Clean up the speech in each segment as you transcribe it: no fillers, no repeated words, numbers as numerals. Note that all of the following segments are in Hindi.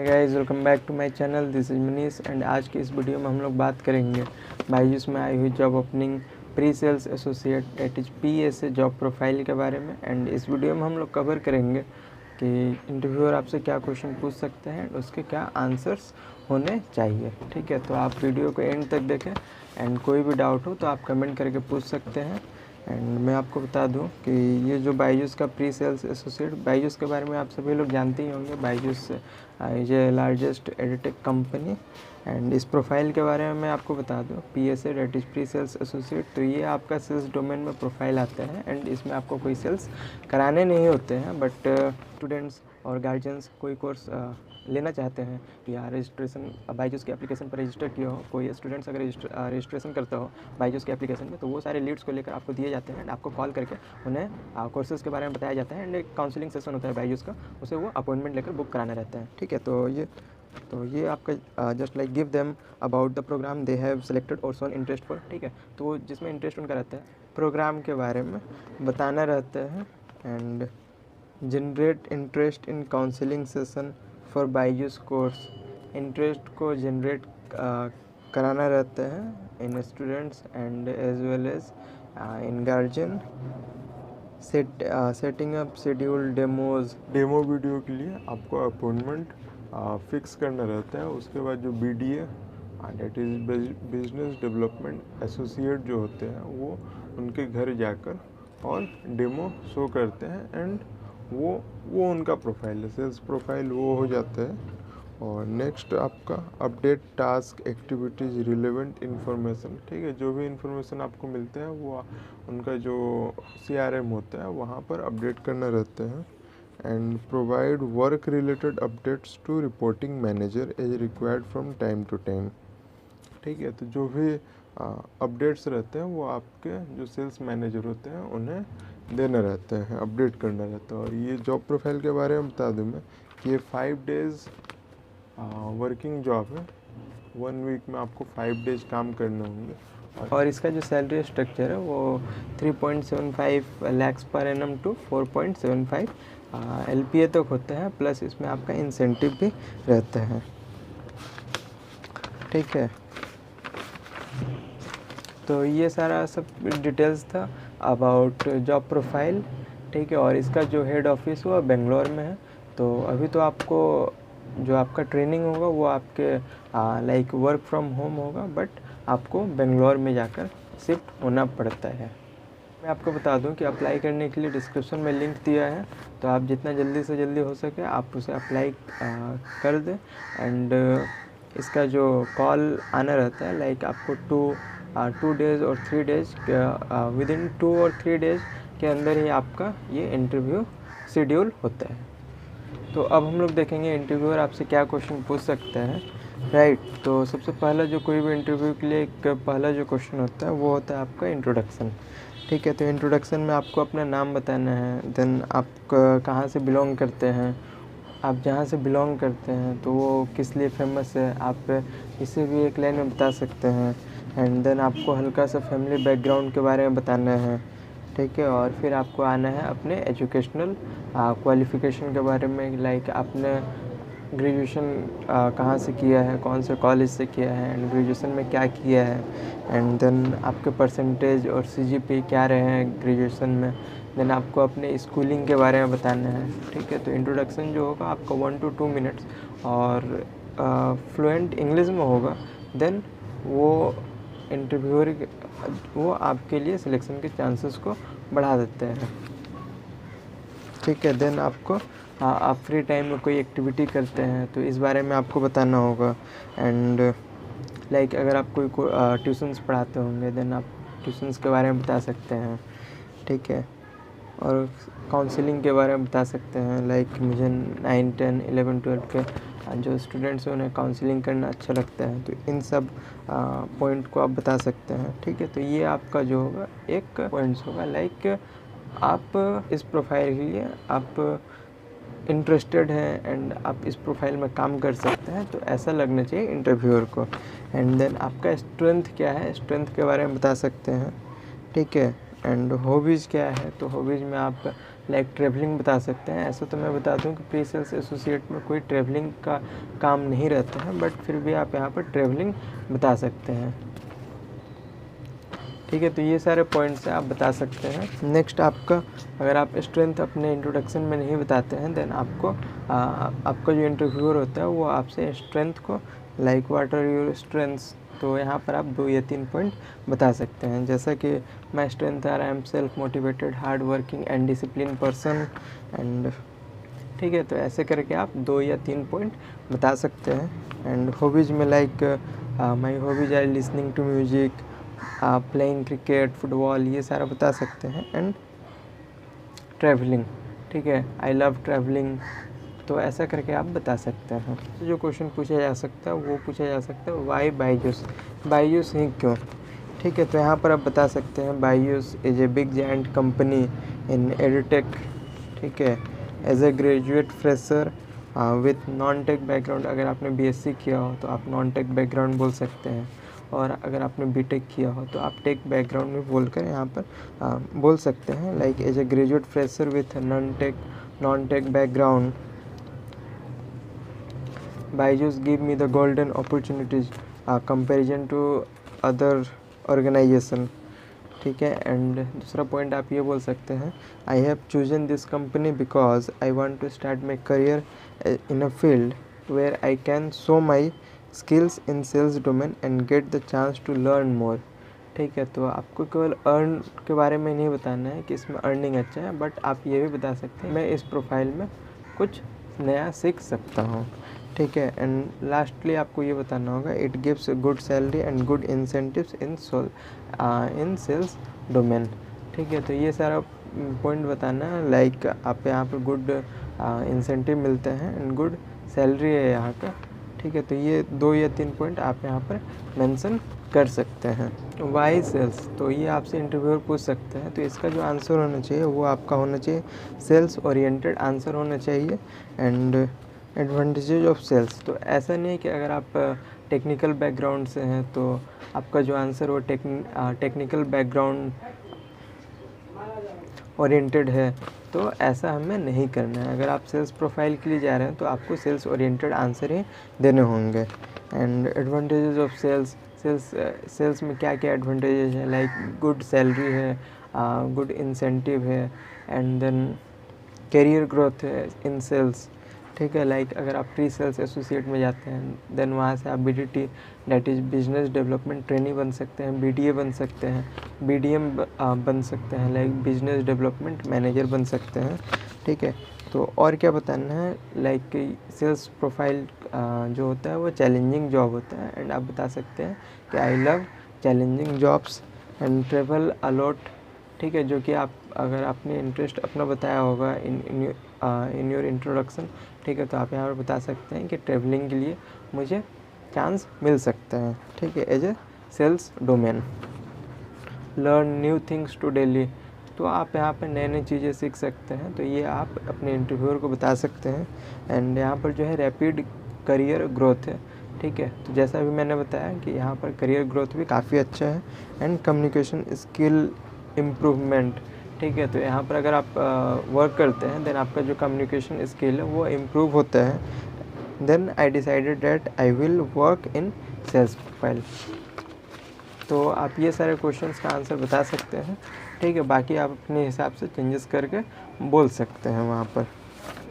Guys, welcome back to my channel. This is Manish and आज की इस वीडियो में हम लोग बात करेंगे बायजूस में आई हुई job opening pre sales associate that is PSA job profile के बारे में। एंड इस वीडियो में हम लोग कवर करेंगे कि इंटरव्यूअर आपसे क्या क्वेश्चन पूछ सकते हैं, उसके क्या आंसर्स होने चाहिए। ठीक है, तो आप वीडियो को एंड तक देखें एंड कोई भी डाउट हो तो आप कमेंट करके पूछ सकते हैं। एंड मैं आपको बता दूं कि ये जो बायजूस का प्री सेल्स एसोसिएट, बायजूस के बारे में आप सभी लोग जानते ही होंगे। Byju's is a largest edtech company. And इस प्रोफाइल के बारे में मैं आपको बता दूं, PSA that is pre sales associate, तो ये आपका सेल्स डोमेन में प्रोफाइल आता है। एंड इसमें आपको कोई सेल्स कराने नहीं होते हैं, बट स्टूडेंट्स और गार्जियंस कोई कोर्स लेना चाहते हैं या रजिस्ट्रेशन बायजूस के एप्लीकेशन पर रजिस्टर किया हो, कोई स्टूडेंट्स अगर रजिस्ट्रेशन करता हो बायजूस के एप्लीकेशन में, तो वो सारे लीड्स को लेकर आपको दिए जाते हैं एंड आपको कॉल करके उन्हें कोर्सेज़ के बारे में बताया जाता है। एंड एक काउंसलिंग सेशन होता है बायजूस का, उसे वो अपॉइंटमेंट लेकर बुक कराना रहता है। ठीक है, तो ये आपका just like give them about the program they have selected और शोन इंटरेस्ट फॉर। ठीक है, तो वो जिसमें इंटरेस्ट उनका रहता है प्रोग्राम के बारे में बताना रहता है। And generate interest in counselling session for Byju's course, interest को जनरेट कराना रहता है in students and as well as in guardian. Setting up schedule demo video के लिए आपको अपॉइंटमेंट फिक्स करना रहता है। उसके बाद जो BDA that is business development associate जो होते हैं वो उनके घर जाकर और डेमो शो करते हैं। एंड वो उनका प्रोफाइल है, सेल्स प्रोफाइल वो हो जाता है। और नेक्स्ट आपका update task activities relevant information. ठीक है, जो भी इन्फॉर्मेशन आपको मिलते हैं वो उनका जो CRM होता है वहाँ पर अपडेट करना रहता है। And provide work related updates to reporting manager as required from time to time. ठीक है, तो जो भी अपडेट्स रहते हैं वो आपके जो सेल्स मैनेजर होते हैं उन्हें देना रहता है, अपडेट करना रहता है। और ये जॉब प्रोफाइल के बारे में बता दूं मैं कि ये 5 डेज़ वर्किंग जॉब है। 1 वीक में आपको 5 डेज काम करने होंगे। और इसका जो सैलरी स्ट्रक्चर है वो 3.75 lakhs per annum to 4.75 LPA तक होता है, प्लस इसमें आपका इंसेंटिव भी रहता है। ठीक है, तो ये सारा सब डिटेल्स था अबाउट जॉब प्रोफाइल। ठीक है, और इसका जो हेड ऑफिस हुआ बेंगलोर में है। तो अभी तो आपको जो आपका ट्रेनिंग होगा वो आपके लाइक वर्क फ्रॉम होम होगा, बट आपको बेंगलोर में जाकर शिफ्ट होना पड़ता है। मैं आपको बता दूं कि अप्लाई करने के लिए डिस्क्रिप्शन में लिंक दिया है, तो आप जितना जल्दी से जल्दी हो सके आप उसे अप्लाई कर दें। एंड इसका जो कॉल आना रहता है लाइक आपको 2 डेज़ और 3 डेज़ विदिन 2 और 3 डेज़ के अंदर ही आपका ये इंटरव्यू शेड्यूल होता है। तो अब हम लोग देखेंगे इंटरव्यूअर आपसे क्या क्वेश्चन पूछ सकते हैं। राइट, तो सबसे पहला जो कोई भी इंटरव्यू के लिए एक पहला जो क्वेश्चन होता है वो होता है आपका इंट्रोडक्शन। ठीक है, तो इंट्रोडक्शन में आपको अपना नाम बताना है, देन आप कहाँ से बिलोंग करते हैं, आप जहाँ से बिलोंग करते हैं तो वो किस लिए फेमस है, आप इसे भी एक लाइन में बता सकते हैं। एंड देन आपको हल्का सा फैमिली बैकग्राउंड के बारे में बताना है। ठीक है, और फिर आपको आना है अपने एजुकेशनल क्वालिफ़िकेशन के बारे में, लाइक आपने ग्रेजुएशन कहाँ से किया है, कौन से कॉलेज से किया है, एंड ग्रेजुएशन में क्या किया है। एंड देन आपके परसेंटेज और CGPA क्या रहे हैं ग्रेजुएशन में। देन आपको अपने स्कूलिंग के बारे में बताना है। ठीक है, तो इंट्रोडक्शन जो होगा आपका 1 to 2 मिनट्स और फ्लुएंट इंग्लिश में होगा। देन वो इंटरव्यूअर वो आपके लिए सिलेक्शन के चांसेस को बढ़ा देते हैं। ठीक है, देन आपको आप फ्री टाइम में कोई एक्टिविटी करते हैं तो इस बारे में आपको बताना होगा। एंड लाइक अगर आप कोई ट्यूशन्स पढ़ाते होंगे देन आप ट्यूशन्स के बारे में बता सकते हैं। ठीक है, और काउंसलिंग के बारे में बता सकते हैं, लाइक मुझे 9, 10, 11, 12 के जो स्टूडेंट्स हैं उन्हें काउंसलिंग करना अच्छा लगता है, तो इन सब पॉइंट को आप बता सकते हैं। ठीक है, तो ये आपका जो होगा एक पॉइंट्स होगा, लाइक आप इस प्रोफाइल के लिए आप इंटरेस्टेड हैं एंड आप इस प्रोफाइल में काम कर सकते हैं, तो ऐसा लगना चाहिए इंटरव्यूअर को। एंड देन आपका स्ट्रेंथ क्या है, स्ट्रेंथ के बारे में बता सकते हैं। ठीक है, एंड हॉबीज़ क्या है, तो हॉबीज़ में आप लाइक ट्रैवलिंग बता सकते हैं। ऐसा तो मैं बता दूं कि प्री सेल्स एसोसिएट में कोई ट्रैवलिंग का काम नहीं रहता है, बट फिर भी आप यहाँ पर ट्रैवलिंग बता सकते हैं। ठीक है, तो ये सारे पॉइंट्स आप बता सकते हैं। नेक्स्ट आपका, अगर आप स्ट्रेंथ अपने इंट्रोडक्शन में नहीं बताते हैं, देन आपका जो इंटरव्यूअर होता है वो आपसे स्ट्रेंथ को, like what are your strengths, तो यहाँ पर आप 2 या 3 पॉइंट बता सकते हैं। जैसा कि my strength are I am self motivated, hard working and discipline person and, ठीक है, तो ऐसे करके आप 2 या 3 पॉइंट बता सकते हैं। एंड हॉबीज़ में like my hobbies are listening to music, playing cricket, football, ये सारा बता सकते हैं। एंड ट्रैवलिंग, ठीक है, आई लव ट्रैवलिंग, तो ऐसा करके आप बता सकते हैं। जो क्वेश्चन पूछा जा सकता है वो पूछा जा सकता है, वाई बायजूस, बायजूस ही क्यों, ठीक है, तो यहाँ पर आप बता सकते हैं Byju's is a big giant company in edutech, ठीक है, as a graduate fresher with non tech background. अगर आपने बीएससी किया हो तो आप नॉन टेक बैकग्राउंड बोल सकते हैं, और अगर आपने बीटेक किया हो तो आप टेक बैकग्राउंड में बोलकर यहाँ पर बोल सकते हैं। Like as a graduate fresher with non tech background, Byju's give me the golden opportunities comparison to other organisation, ठीक है। एंड दूसरा पॉइंट आप ये बोल सकते हैं, I have chosen this company because I want to start my career in a field where I can show my skills in sales domain and get the chance to learn more, ठीक है। तो आपको केवल अर्न के बारे में नहीं बताना है कि इसमें अर्निंग अच्छा है, बट आप ये भी बता सकते हैं मैं इस प्रोफाइल में कुछ नया सीख सकता हूँ, ठीक है। एंड लास्टली आपको ये बताना होगा, it gives good salary and good incentives in sales domain, ठीक है। तो ये सारा पॉइंट बताना है, लाइक आप यहाँ पर गुड इंसेंटिव मिलते हैं एंड गुड सैलरी है यहाँ का, ठीक है। तो ये 2 या 3 पॉइंट आप यहाँ पर मेंशन कर सकते हैं। वाई सेल्स, तो ये आपसे इंटरव्यूअर पूछ सकते हैं, तो इसका जो आंसर होना चाहिए वो आपका होना चाहिए सेल्स ओरिएंटेड आंसर होना चाहिए। एंड एडवांटेजेज ऑफ सेल्स, तो ऐसा नहीं है कि अगर आप टेक्निकल बैकग्राउंड से हैं तो आपका जो आंसर वो टेक्निकल बैकग्राउंड ओरिएंटेड है, तो ऐसा हमें नहीं करना है। अगर आप सेल्स प्रोफाइल के लिए जा रहे हैं तो आपको सेल्स ओरिएंटेड आंसर ही देने होंगे। एंड एडवांटेजेस ऑफ सेल्स में क्या क्या एडवांटेजेस हैं, लाइक गुड सैलरी है, गुड इंसेंटिव है, एंड देन करियर ग्रोथ है इन सेल्स, ठीक है। लाइक अगर आप प्री सेल्स एसोसिएट में जाते हैं देन वहाँ से आप बीडीटी that is business development trainee बन सकते हैं, बीडीए बन सकते हैं, बीडीएम बन सकते हैं, लाइक बिजनेस डेवलपमेंट मैनेजर बन सकते हैं, ठीक है। तो और क्या बताना है, लाइक सेल्स प्रोफाइल जो होता है वो चैलेंजिंग जॉब होता है, एंड आप बता सकते हैं कि I love challenging jobs and travel a lot, ठीक है। जो कि आप अगर आपने इंटरेस्ट अपना बताया होगा इन योर इंट्रोडक्शन, ठीक है, तो आप यहाँ पर बता सकते हैं कि ट्रैवलिंग के लिए मुझे चांस मिल सकता है, ठीक है, as a sales domain. Learn new things to daily, तो आप यहाँ पर नए नई चीज़ें सीख सकते हैं, तो ये आप अपने इंटरव्यूअर को बता सकते हैं। एंड यहाँ पर जो है रैपिड करियर ग्रोथ है, ठीक है, तो जैसा भी मैंने बताया कि यहाँ पर करियर ग्रोथ भी काफ़ी अच्छा है। एंड कम्युनिकेशन स्किल इम्प्रूवमेंट, ठीक है, तो यहाँ पर अगर आप वर्क करते हैं देन आपका जो कम्युनिकेशन स्किल है वो इम्प्रूव होता है। Then I decided that I will work in sales profile, तो आप ये सारे क्वेश्चंस का आंसर बता सकते हैं, ठीक है। बाकी आप अपने हिसाब से चेंजेस करके बोल सकते हैं वहाँ पर।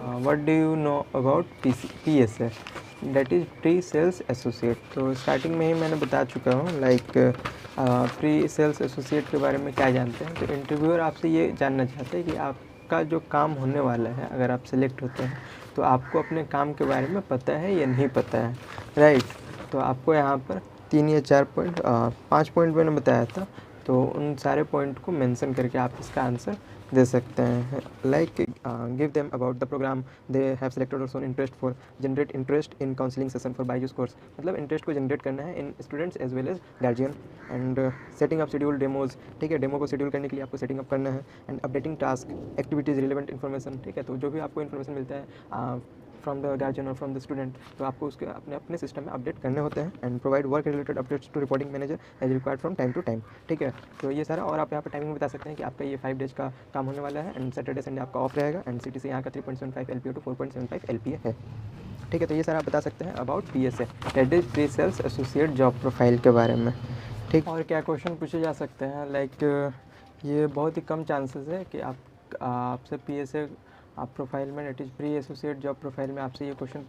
What do you know about PSA, that is pre sales associate, तो स्टार्टिंग में ही मैंने बता चुका हूँ, लाइक प्री सेल्स एसोसिएट के बारे में क्या जानते हैं। तो इंटरव्यूअर आपसे ये जानना चाहते हैं कि आपका जो काम होने वाला है, अगर आप सेलेक्ट होते हैं तो आपको अपने काम के बारे में पता है या नहीं पता है, राइट। तो आपको यहाँ पर 3 या 4 पॉइंट 5 पॉइंट मैंने बताया था, तो उन सारे पॉइंट को मेंशन करके आप इसका आंसर दे सकते हैं। Like give them about the program they have selected और shown interest for, generate interest in counselling session for Byju's course, मतलब इंटरेस्ट को जनरेट करना है in students as well as guardian. And setting up schedule demos, ठीक है, डेमो को शेड्यूल करने के लिए आपको सेटिंग अप करना है। And updating task activities relevant information, ठीक है, तो जो भी आपको इन्फॉर्मेशन मिलता है फ्रॉम द गार्जियन और फ्रॉम द स्टूडेंट, तो आपको उसके अपने अपने सिस्टम में अपडेट करने होते हैं। And provide work related updates to reporting manager as required from time to time. ठीक है, तो ये सारा, और आप यहाँ पर टाइमिंग बता सकते हैं कि आपका ये 5 डेज का काम होने वाला है एंड सैटरडे संडे आपका ऑफ रहेगा। एंड CTC यहाँ का 3.75 LPA टू 4.75 LPA है। ठीक है, तो ये सारा आप बता सकते हैं about PSA, that is pre sales associate job profile के बारे में। ठीक, और क्या क्वेश्चन पूछे जा सकते हैं, लाइक ये बहुत ही कम चांसेस है कि आपसे PSA आप प्रोफाइल में, that is pre associate job profile में आपसे ये क्वेश्चन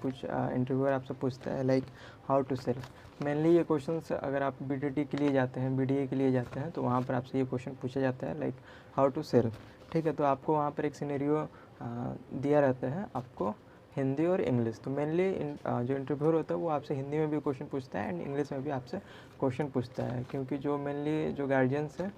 इंटरव्यूअर आपसे पूछता है, like how to sell. Mainly ये क्वेश्चन अगर आप BTT के लिए जाते हैं, BDA के लिए जाते हैं, तो वहाँ पर आपसे ये क्वेश्चन पूछा जाता है, लाइक हाउ टू सेल। ठीक है, तो आपको वहाँ पर एक सिनेरियो दिया रहता है आपको, हिंदी और इंग्लिश। तो मेनली जो इंटरव्यूअर होता है वो आपसे हिंदी में भी क्वेश्चन पूछता है एंड इंग्लिश में भी आपसे क्वेश्चन पूछता है, क्योंकि जो मेनली जो गार्जियंस हैं,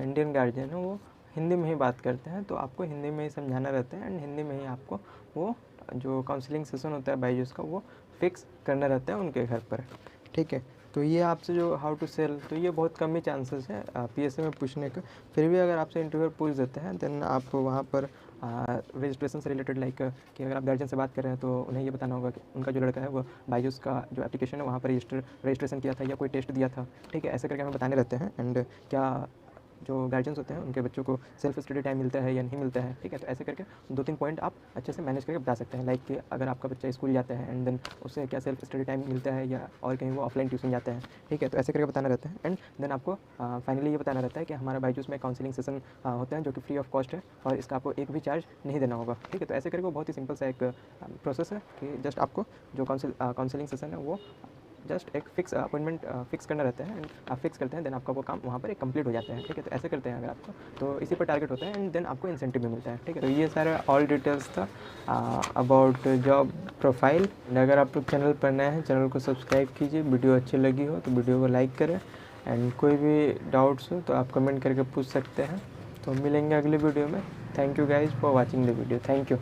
इंडियन गार्जियन है, वो हिंदी में ही बात करते हैं, तो आपको हिंदी में ही समझाना रहता है एंड हिंदी में ही आपको वो जो काउंसलिंग सेशन होता है बायजूस का, वो फिक्स करना रहता है उनके घर पर। ठीक है, तो ये आपसे जो हाउ टू सेल, तो ये बहुत कम ही चांसेस है PSA में पूछने का। फिर भी अगर आपसे इंटरव्यूअर पूछ देते हैं, देन आप वहाँ पर रजिस्ट्रेशन से रिलेटेड, लाइक कि अगर आप गार्जियन से बात कर रहे हैं तो उन्हें ये बताना होगा कि उनका जो लड़का है वो बायजूस का जो एप्लीकेशन है वहाँ पर रजिस्ट्रेशन किया था या कोई टेस्ट दिया था। ठीक है, ऐसे करके हमें बताने रहते हैं। एंड क्या जो गार्जियंस होते हैं उनके बच्चों को सेल्फ स्टडी टाइम मिलता है या नहीं मिलता है। ठीक है, तो ऐसे करके 2-3 पॉइंट आप अच्छे से मैनेज करके बता सकते हैं, लाइक कि अगर आपका बच्चा स्कूल जाता है एंड देन उसे क्या सेल्फ स्टडी टाइम मिलता है या और कहीं वो ऑफलाइन ट्यूशन जाता है। ठीक है, तो ऐसे करके बताना रहता है। एंड देन आपको फाइनली ये बताना रहता है कि हमारा बायजूस में काउंसलिंग सेशन होते हैं जो कि फ्री ऑफ कॉस्ट है और इसका आपको एक भी चार्ज नहीं देना होगा। ठीक है, तो ऐसे करके वो बहुत ही सिंपल सा एक प्रोसेस है कि जस्ट आपको जो काउंसलिंग सेशन है वो जस्ट एक फिक्स अपॉइंटमेंट फिक्स करना रहता है एंड आप फिक्स करते हैं, देन आपका वो काम वहाँ पर एक कंप्लीट हो जाता है। ठीक है, तो ऐसे करते हैं अगर आपको, तो इसी पर टारगेट होता है एंड देन आपको इंसेंटिव भी मिलता है। ठीक है, तो ये सारा ऑल डिटेल्स था अबाउट जॉब प्रोफाइल। अगर आप लोग चैनल पर नए हैं, चैनल को सब्सक्राइब कीजिए, वीडियो अच्छी लगी हो तो वीडियो को लाइक करें एंड कोई भी डाउट्स हो तो आप कमेंट करके पूछ सकते हैं। तो मिलेंगे अगले वीडियो में। Thank you guys for watching the video. Thank you.